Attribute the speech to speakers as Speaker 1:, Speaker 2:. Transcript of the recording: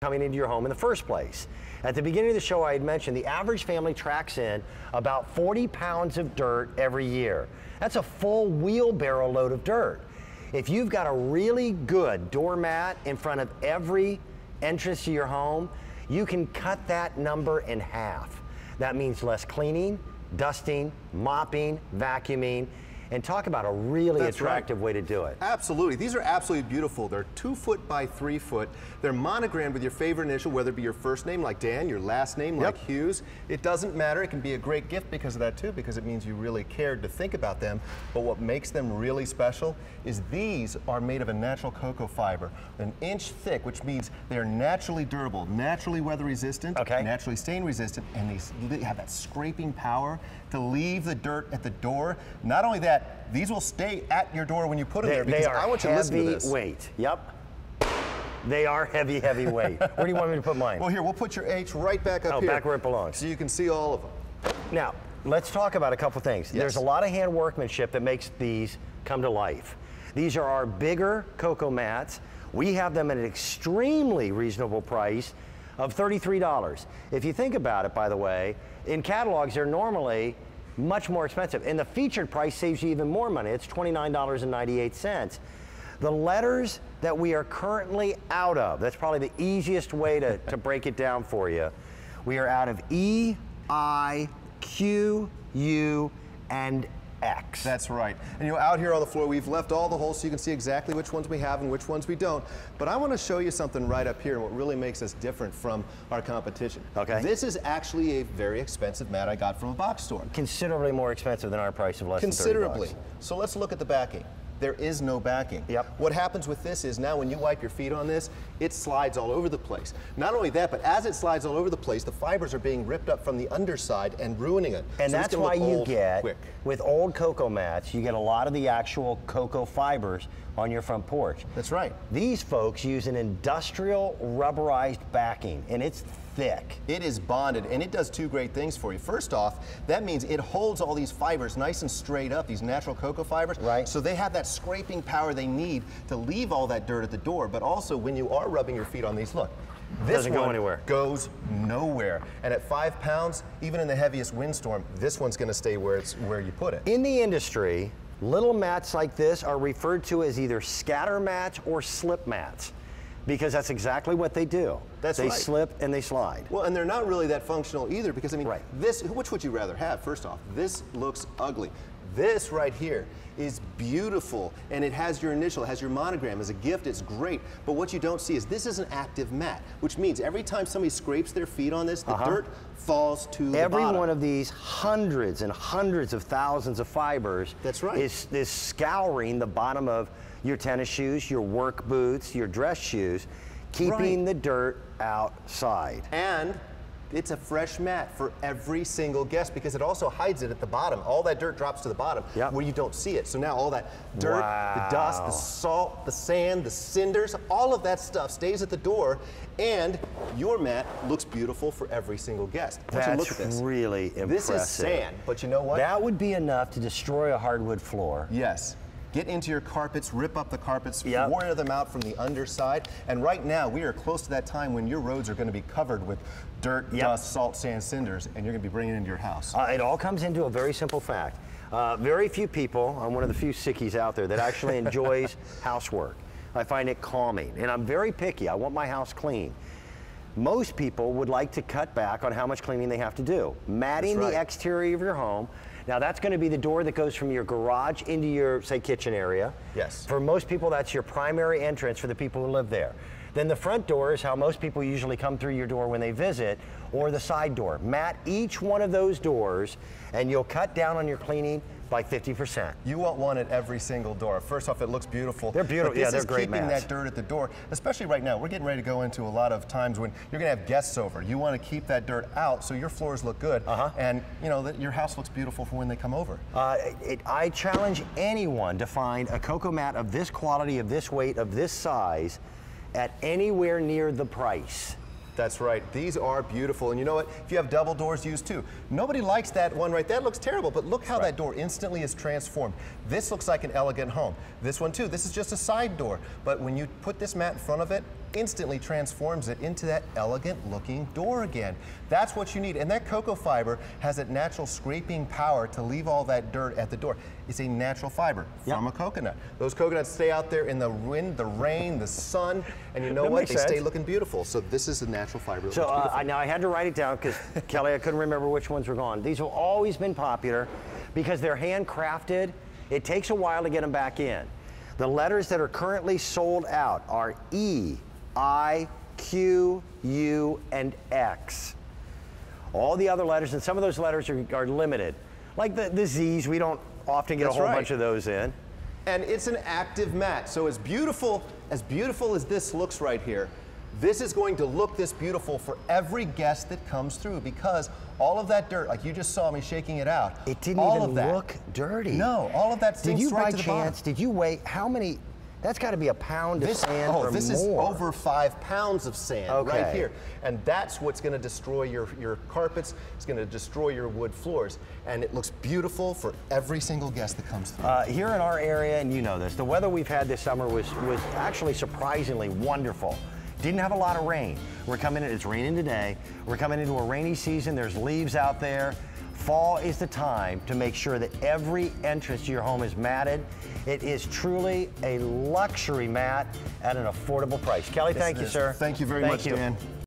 Speaker 1: coming into your home in the first place. At the beginning of the show, I had mentioned the average family tracks in about 40 pounds of dirt every year. That's a full wheelbarrow load of dirt. If you've got a really good doormat in front of every entrance to your home, you can cut that number in half. That means less cleaning, dusting, mopping, vacuuming, and talk about a really attractive way to do it.
Speaker 2: Absolutely. These are absolutely beautiful. They're 2 foot by 3 foot. They're monogrammed with your favorite initial, whether it be your first name like Dan, your last name like Hughes. It doesn't matter. It can be a great gift because of that too, because it means you really cared to think about them. But what makes them really special is these are made of a natural cocoa fiber, an inch thick, which means they're naturally durable, naturally weather resistant, naturally stain resistant, and they have that scraping power to leave the dirt at the door. Not only that, these will stay at your door when you put them there, because I want you to listen to this.
Speaker 1: Weight. Yep. They are heavy, heavy weight. Where do you want me to put mine?
Speaker 2: Well, here, we'll put your H right back up here.
Speaker 1: Oh, back where it belongs.
Speaker 2: So you can see all of them.
Speaker 1: Now, let's talk about a couple things.
Speaker 2: Yes.
Speaker 1: There's a lot of hand workmanship that makes these come to life. These are our bigger Coco mats. We have them at an extremely reasonable price of $33. If you think about it, by the way, in catalogs, they're normally much more expensive. And the featured price saves you even more money. It's $29.98. The letters that we are currently out of, that's probably the easiest way to break it down for you. We are out of E, I, Q, U, and X.
Speaker 2: That's right. And you know, out here on the floor, we've left all the holes so you can see exactly which ones we have and which ones we don't. But I want to show you something right up here and what really makes us different from our competition. Okay. This is actually a very expensive mat I got from a box store.
Speaker 1: Considerably more expensive than our price of less than $30.
Speaker 2: Considerably. So let's look at the backing. There is no backing.
Speaker 1: Yep.
Speaker 2: What happens with this is now when you wipe your feet on this, it slides all over the place. Not only that, but as it slides all over the place, the fibers are being ripped up from the underside and ruining it.
Speaker 1: And so that's why you get, with old Coco mats, you get a lot of the actual cocoa fibers on your front porch.
Speaker 2: That's right.
Speaker 1: These folks use an industrial rubberized backing, and it's thick.
Speaker 2: It is bonded, and it does two great things for you. First off, that means it holds all these fibers nice and straight up, these natural cocoa fibers, so they have that scraping power they need to leave all that dirt at the door. But also, when you are rubbing your feet on these, look, this
Speaker 1: doesn't go anywhere.
Speaker 2: Goes nowhere. And at 5 pounds, even in the heaviest windstorm, this one's going to stay where you put it.
Speaker 1: In the industry, little mats like this are referred to as either scatter mats or slip mats, because that's exactly what they do. They slip and they slide.
Speaker 2: Well, and they're not really that functional either, because I mean, this, which would you rather have? First off, this looks ugly. This right here is beautiful, and it has your initial, it has your monogram. As a gift, it's great. But what you don't see is this is an active mat, which means every time somebody scrapes their feet on this, the dirt falls to the bottom.
Speaker 1: Every one of these hundreds and hundreds of thousands of fibers is scouring the bottom of your tennis shoes, your work boots, your dress shoes, keeping the dirt outside.
Speaker 2: And it's a fresh mat for every single guest, because it also hides it at the bottom. All that dirt drops to the bottom where you don't see it. So now all that dirt, the dust, the salt, the sand, the cinders, all of that stuff stays at the door, and your mat looks beautiful for every single guest.
Speaker 1: That's really impressive.
Speaker 2: This is sand, but you know what?
Speaker 1: That would be enough to destroy a hardwood floor.
Speaker 2: Yes. Get into your carpets, rip up the carpets, wear them out from the underside. And right now, we are close to that time when your roads are going to be covered with dirt, dust, salt, sand, cinders, and you're going to be bringing it into your house.
Speaker 1: It all comes into a very simple fact. Very few people, I'm one of the few sickies out there that actually enjoys housework. I find it calming, and I'm very picky. I want my house clean. Most people would like to cut back on how much cleaning they have to do. Matting the exterior of your home. Now that's going to be the door that goes from your garage into your, say, kitchen area.
Speaker 2: Yes.
Speaker 1: For most people, that's your primary entrance for the people who live there. Then the front door is how most people usually come through your door when they visit, or the side door. Mat each one of those doors, and you'll cut down on your cleaning by 50%.
Speaker 2: You want one at every single door. First off, it looks beautiful.
Speaker 1: They're beautiful. Yeah, they're great mats.
Speaker 2: Keeping that dirt at the door, especially right now. We're getting ready to go into a lot of times when you're going to have guests over. You want to keep that dirt out so your floors look good, and you know that your house looks beautiful for when they come over.
Speaker 1: I challenge anyone to find a Coco mat of this quality, of this weight, of this size, at anywhere near the price.
Speaker 2: That's right. These are beautiful. And you know what? If you have double doors, use two. Nobody likes that one right there. That looks terrible, but look how that door instantly is transformed. This looks like an elegant home. This one too. This is just a side door. But when you put this mat in front of it, instantly transforms it into that elegant looking door again. That's what you need. And that cocoa fiber has that natural scraping power to leave all that dirt at the door. It's a natural fiber from a coconut. Those coconuts stay out there in the wind, the rain, the sun, and you know what? They stay looking beautiful. So this is a natural fiber.
Speaker 1: So now I had to write it down because, Kelly, I couldn't remember which ones were gone. These have always been popular because they're handcrafted. It takes a while to get them back in. The letters that are currently sold out are E, I, Q, U, and X. All the other letters, and some of those letters are limited. Like the Z's, we don't often get a whole bunch of those in.
Speaker 2: And it's an active mat, so as beautiful as this looks right here, this is going to look this beautiful for every guest that comes through, because all of that dirt, like you just saw me shaking it out,
Speaker 1: it didn't even look dirty.
Speaker 2: No, all of that sinks right to the bottom.
Speaker 1: Did you weigh how many? That's got to be a pound of sand or more.
Speaker 2: This is over 5 pounds of sand right here. And that's what's going to destroy your carpets. It's going to destroy your wood floors. And it looks beautiful for every single guest that comes through.
Speaker 1: Here in our area, and you know this, the weather we've had this summer was actually surprisingly wonderful. Didn't have a lot of rain. We're coming in, it's raining today. We're coming into a rainy season. There's leaves out there. Fall is the time to make sure that every entrance to your home is matted. It is truly a luxury mat at an affordable price. Kelly, thank you, sir.
Speaker 2: Thank you very much, Dan.